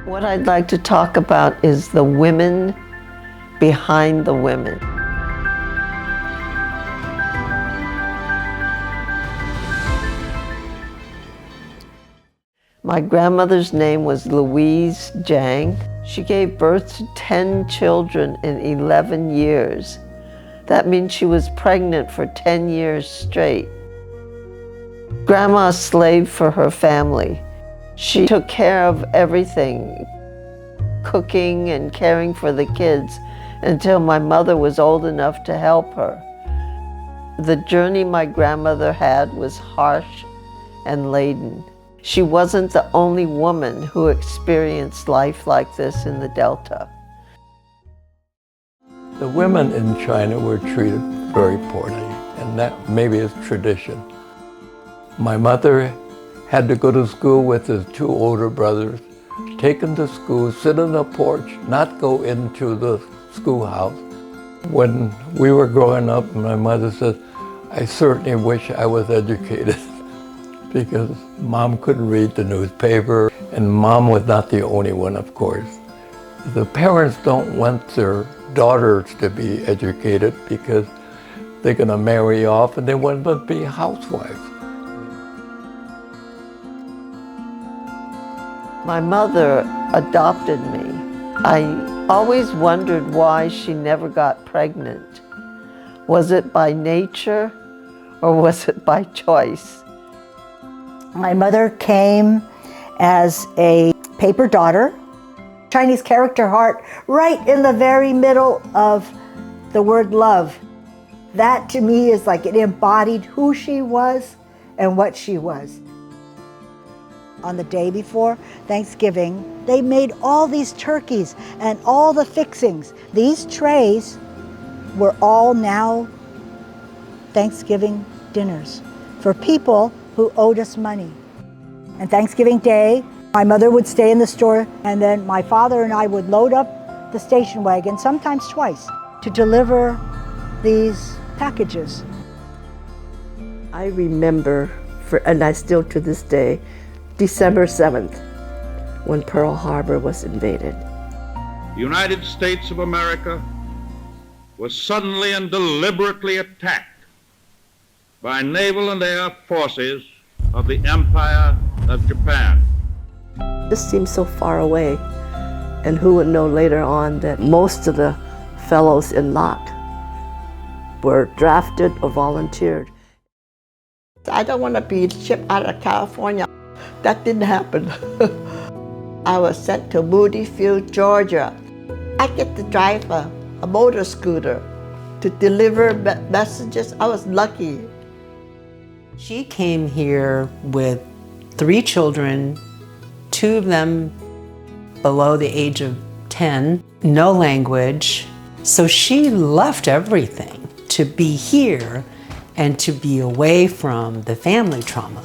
What I'd like to talk about is the women behind the women. My grandmother's name was Louise Jang. She gave birth to 10 children in 11 years. That means she was pregnant for 10 years straight. Grandma slaved for her family. She took care of everything, cooking and caring for the kids, until my mother was old enough to help her. The journey my grandmother had was harsh and laden. She wasn't the only woman who experienced life like this in the Delta. The women in China were treated very poorly, and that maybe is tradition. My mother had to go to school with his 2 older brothers, take them to school, sit on the porch, not go into the schoolhouse. When we were growing up, my mother said, I certainly wish I was educated because Mom couldn't read the newspaper, and Mom was not the only one, of course. The parents don't want their daughters to be educated because they're going to marry off and they want them to be housewives. My mother adopted me. I always wondered why she never got pregnant. Was it by nature or was it by choice? My mother came as a paper daughter, Chinese character heart, right in the very middle of the word love. That to me is like it embodied who she was and what she was. On the day before Thanksgiving, they made all these turkeys and all the fixings. These trays were all now Thanksgiving dinners for people who owed us money. And Thanksgiving Day, my mother would stay in the store, and then my father and I would load up the station wagon, sometimes twice, to deliver these packages. I remember, and I still to this day, December 7th, when Pearl Harbor was invaded. The United States of America was suddenly and deliberately attacked by naval and air forces of the Empire of Japan. This seems so far away, and who would know later on that most of the fellows in Locke were drafted or volunteered. I don't want to be shipped out of California. That didn't happen. I was sent to Moody Field, Georgia. I get to drive a motor scooter to deliver messages. I was lucky. She came here with 3 children, 2 of them below the age of 10, no language. So she left everything to be here and to be away from the family trauma.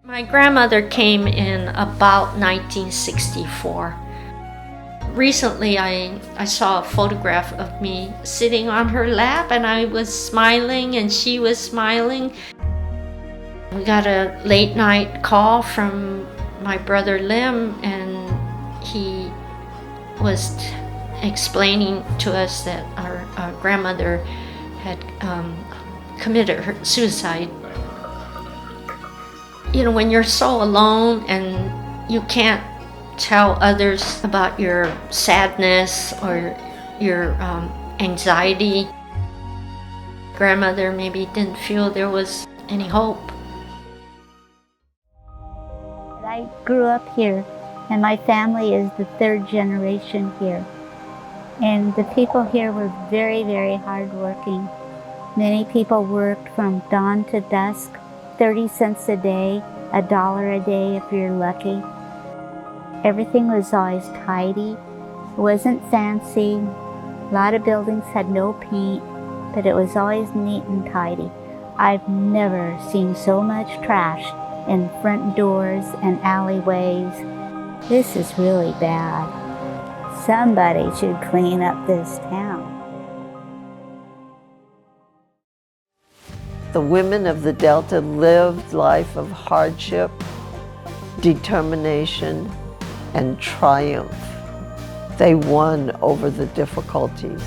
My grandmother came in about 1964. Recently, I saw a photograph of me sitting on her lap, and I was smiling and she was smiling. We got a late night call from my brother Lim, and he was explaining to us that our grandmother had committed suicide. You know, when you're so alone and you can't tell others about your sadness or your anxiety, grandmother maybe didn't feel there was any hope. I grew up here, and my family is the 3rd generation here. And the people here were very, very hardworking. Many people worked from dawn to dusk, 30 cents a day, $1 a day if you're lucky. Everything was always tidy. It wasn't fancy. A lot of buildings had no paint, but it was always neat and tidy. I've never seen so much trash in front doors and alleyways. This is really bad. Somebody should clean up this town. The women of the Delta lived a life of hardship, determination, and triumph. They won over the difficulties.